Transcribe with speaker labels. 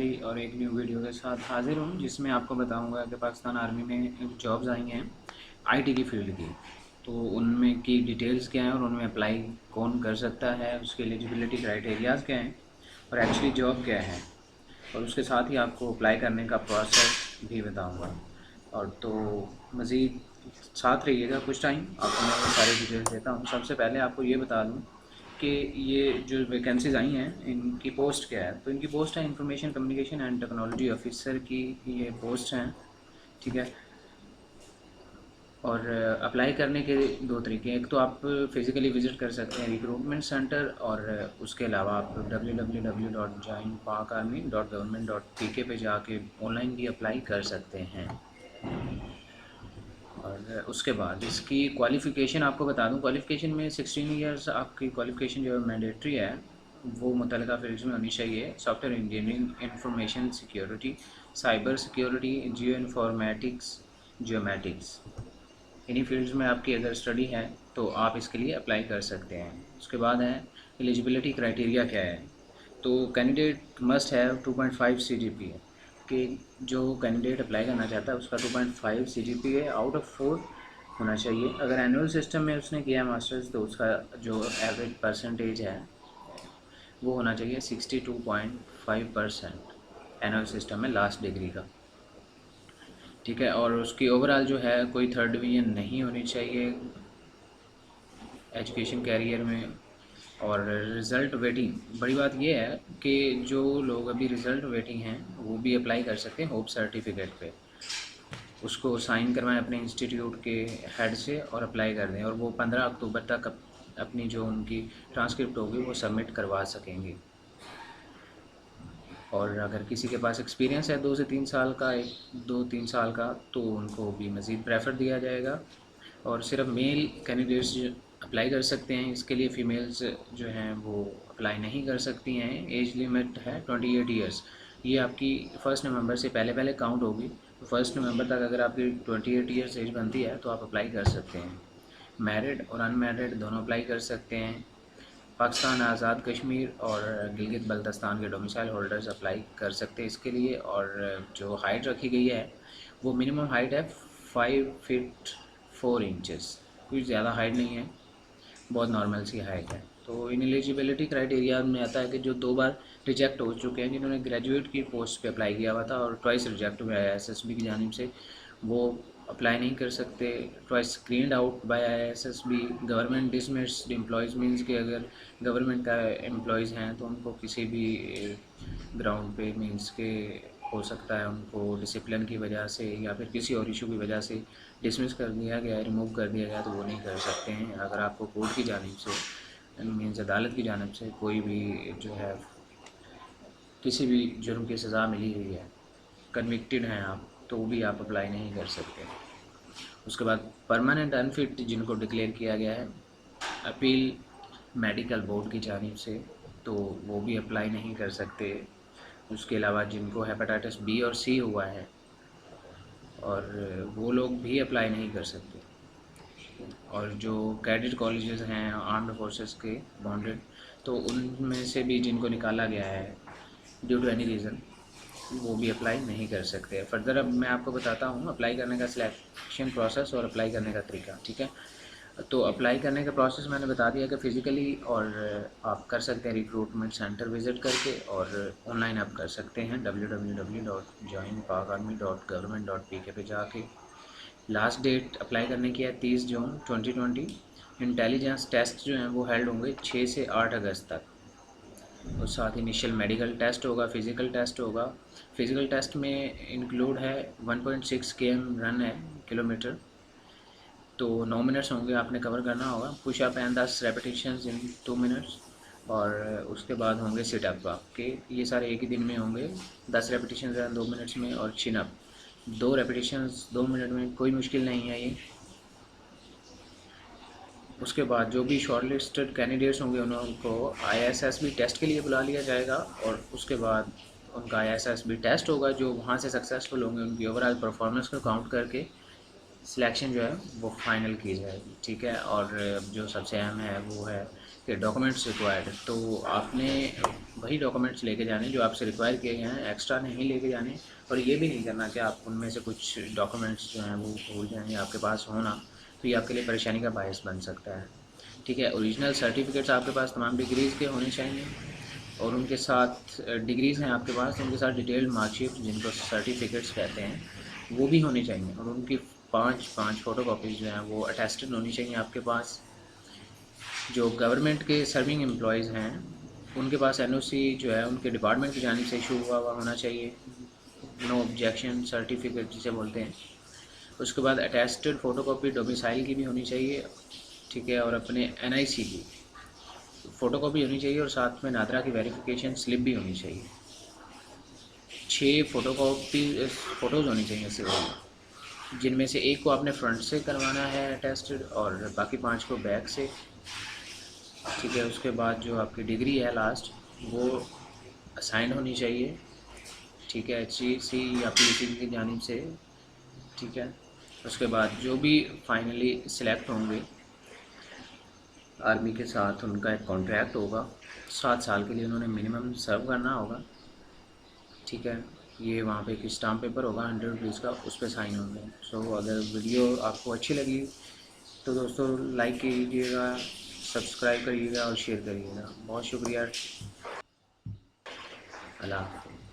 Speaker 1: Finally और एक new video के साथ हाज़िर हूँ, जिसमें आपको बताऊँगा कि पाकिस्तान आर्मी में जॉब्स आई हैं आईटी की फ़ील्ड की। तो उनमें की डिटेल्स क्या हैं और उनमें अप्लाई कौन कर सकता है, उसके एलिजिबिलिटी क्राइटेरियाज़ क्या हैं और एक्चुअली जॉब क्या है, और उसके साथ ही आपको अप्लाई करने का प्रोसेस भी बताऊँगा। और तो मज़ीद साथ रहिएगा कुछ टाइम, आपको मैं सारी डिटेल्स देता हूँ। सबसे पहले आपको ये बता दूँ कि ये जो वैकेंसीज़ आई हैं इनकी पोस्ट क्या है। तो इनकी पोस्ट है information communication and technology officer की ये पोस्ट हैं, ठीक है। और अप्लाई करने के दो तरीके हैं, एक तो आप फिज़िकली विज़िट कर सकते हैं रिक्रूटमेंट सेंटर, और उसके अलावा आप www.joinpakarmy.government.pk पे जाके ऑनलाइन भी अप्लाई कर सकते हैं। और उसके बाद इसकी क्वालिफ़िकेशन आपको बता दूं, क्वालिफ़िकेशन में 16 इयर्स आपकी क्वालिफ़िकेशन जो है मैंडेटरी है, वो मुतल्लिका फील्ड्स में होनी चाहिए। Software engineering, information security, cyber security, geo informatics, geomatics, इन्हीं फील्ड्स में आपकी अगर स्टडी है तो आप इसके लिए अप्लाई कर सकते हैं। उसके बाद है एलिजिबिलिटी क्राइटेरिया क्या है। तो कैंडिडेट मस्ट हैव 2.5 CGPA, कि जो कैंडिडेट अप्लाई करना चाहता है उसका 2.5 CGPA आउट ऑफ 4 होना चाहिए। अगर एनुअल सिस्टम में उसने किया है मास्टर्स तो उसका जो एवरेज परसेंटेज है वो होना चाहिए 62.5% एनुअल सिस्टम में लास्ट डिग्री का, ठीक है। और उसकी ओवरऑल जो है कोई थर्ड डिवीज़न नहीं होनी चाहिए एजुकेशन कैरियर में। और रिज़ल्ट वेटिंग, बड़ी बात ये है कि जो लोग अभी रिज़ल्ट वेटिंग हैं वो भी अप्लाई कर सकते हैं होप सर्टिफिकेट पे। उसको साइन करवाएं अपने इंस्टीट्यूट के हेड से और अप्लाई कर दें, और वो 15 अक्टूबर तक अपनी जो उनकी ट्रांसक्रिप्ट होगी वो सबमिट करवा सकेंगे। और अगर किसी के पास एक्सपीरियंस है 2 से 3 साल का, 2-3 साल का, तो उनको भी मज़ीद प्रेफर दिया जाएगा। और सिर्फ मेल कैंडिडेट्स अप्लाई कर सकते हैं, इसके लिए फ़ीमेल्स जो हैं वो अप्लाई नहीं कर सकती हैं। एज लिमिट है 28 ईयर्स। ये आपकी 1 नवंबर से पहले पहले काउंट होगी, तो 1 नवंबर तक अगर आपकी 28 ईयर्स एज बनती है तो आप अप्लाई कर सकते हैं। मैरिड और अनमैरिड दोनों अप्लाई कर सकते हैं। पाकिस्तान आज़ाद कश्मीर और गिलगित बल्तिस्तान के डोमिसाइल होल्डर्स अप्लाई कर सकते हैं इसके लिए। और जो हाइट रखी गई है वो मिनिमम हाइट है 5 फीट 4 इंचेस, कुछ ज़्यादा हाइट नहीं है, बहुत नॉर्मल सी हाइट है। तो इन एलिजिबिलिटी क्राइटेरिया में आता है कि जो 2 बार रिजेक्ट हो चुके हैं, जिन्होंने ग्रेजुएट की पोस्ट पे अप्लाई किया हुआ था और ट्वाइस रिजेक्ट हुआ है SSB की जानिब से, वो अप्लाई नहीं कर सकते। Twice screened out by ISSB। Government dismissed employees means कि अगर गवर्नमेंट का एम्प्लॉयज़ हैं तो उनको किसी भी ग्राउंड पे मींस के हो सकता है उनको डिसिप्लिन की वजह से या फिर किसी और इशू की वजह से डिसमिस कर दिया गया है, रिमूव कर दिया गया, तो वो नहीं कर सकते हैं। अगर आपको कोर्ट की जानिब से मींस अदालत की जानिब से कोई भी जो है किसी भी जुर्म की सज़ा मिली हुई है, कन्विक्टेड हैं आप, तो भी आप अप्लाई नहीं कर सकते। उसके बाद परमानेंट अनफिट जिनको डिक्लेयर किया गया है अपील मेडिकल बोर्ड की जानिब से, तो वो भी अप्लाई नहीं कर सकते। उसके अलावा जिनको हेपेटाइटिस B और C हुआ है और वो लोग भी अप्लाई नहीं कर सकते। और जो कैडेट कॉलेजेस हैं आर्म्ड फोर्सेस के बॉन्डेड, तो उनमें से भी जिनको निकाला गया है ड्यू टू एनी रीज़न, वो भी अप्लाई नहीं कर सकते। फर्दर अब मैं आपको बताता हूँ अप्लाई करने का सिलेक्शन प्रोसेस और अप्लाई करने का तरीका, ठीक है। तो अप्लाई करने का प्रोसेस मैंने बता दिया कि फ़िज़िकली, और आप कर सकते हैं रिक्रूटमेंट सेंटर विज़िट करके, और ऑनलाइन आप कर सकते हैं www.joinpakarmy.government.pk पे जाके। लास्ट डेट अप्लाई करने की है 30 जून 2020। इंटेलिजेंस टेस्ट जो हैं वो हेल्ड होंगे 6 से 8 अगस्त तक। और साथ ही इनिशियल मेडिकल टेस्ट होगा, फिज़िकल टेस्ट होगा। फिज़िकल टेस्ट में इंक्लूड है 1.6 km रन है किलोमीटर, तो 9 मिनट्स होंगे, आपने कवर करना होगा। Pushup and 10 repetitions in 2 minutes, और उसके बाद होंगे सिटअप आपके, ये सारे एक ही दिन में होंगे। 10 रेपिटेशंस हैं 2 मिनट्स में, और चिनअप 2 रेपिटेशंस 2 मिनट में, कोई मुश्किल नहीं है ये। उसके बाद जो भी शॉर्ट लिस्टेड कैंडिडेट्स होंगे उनको ISSB टेस्ट के लिए बुला लिया जाएगा, और उसके बाद उनका ISSB टेस्ट होगा। जो वहाँ से सक्सेसफुल होंगे उनकी ओवरऑल परफॉर्मेंस को काउंट करके सिलेक्शन जो है वो फाइनल की जाएगी, ठीक है। और जो सबसे अहम है वो है कि डॉक्यूमेंट्स रिक्वायर्ड, तो आपने वही डॉक्यूमेंट्स लेके जाने जो आपसे रिक्वायर किए गए हैं, एक्स्ट्रा नहीं लेके जाने। और ये भी नहीं करना कि आप उनमें से कुछ डॉक्यूमेंट्स जो हैं वो भूल जाएँ या आपके पास होना, तो ये आपके लिए परेशानी का बायस बन सकता है। ठीक है, ओरिजिनल सर्टिफिकेट्स आपके पास तमाम डिग्रीज़ के होने चाहिए, और उनके साथ डिग्रीज़ हैं आपके पास, उनके साथ डिटेल्ड मार्कशीट जिनको सर्टिफिकेट्स कहते हैं वो भी होनी चाहिए, और उनकी पाँच पाँच फ़ोटो कापीज़ जो हैं वो अटेस्टेड होनी चाहिए आपके पास। जो गवर्नमेंट के सर्विंग एम्प्लॉयज़ हैं उनके पास एनओसी जो है उनके डिपार्टमेंट की जानिब से इशू हुआ होना चाहिए, नो ऑब्जेक्शन सर्टिफिकेट जिसे बोलते हैं। उसके बाद अटेस्टेड फ़ोटोकॉपी डोमिसाइल की भी होनी चाहिए, ठीक है, और अपने एनआईसी की फ़ोटोकॉपी होनी चाहिए, और साथ में नादरा की वेरिफिकेशन स्लिप भी होनी चाहिए। 6 फ़ोटोकॉपी फ़ोटोज़ होनी चाहिए सिविल, जिनमें से एक को आपने फ्रंट से करवाना है अटेस्टेड और बाकी 5 को बैक से। ठीक है, उसके बाद जो आपकी डिग्री है लास्ट वो असाइन होनी चाहिए, ठीक है, HCC या PEC की जानिब से। ठीक है, उसके बाद जो भी फाइनली सिलेक्ट होंगे आर्मी के साथ उनका एक कॉन्ट्रैक्ट होगा, 7 साल के लिए उन्होंने मिनिमम सर्व करना होगा। ठीक है, ये वहाँ पे एक स्टाम्प पेपर होगा 100 रुपीज़ का, उस पर साइन होंगे। सो अगर वीडियो आपको अच्छी लगी तो दोस्तों लाइक कीजिएगा, सब्सक्राइब करिएगा और शेयर करिएगा। बहुत शुक्रिया। अल्लाह हाफ़िज़।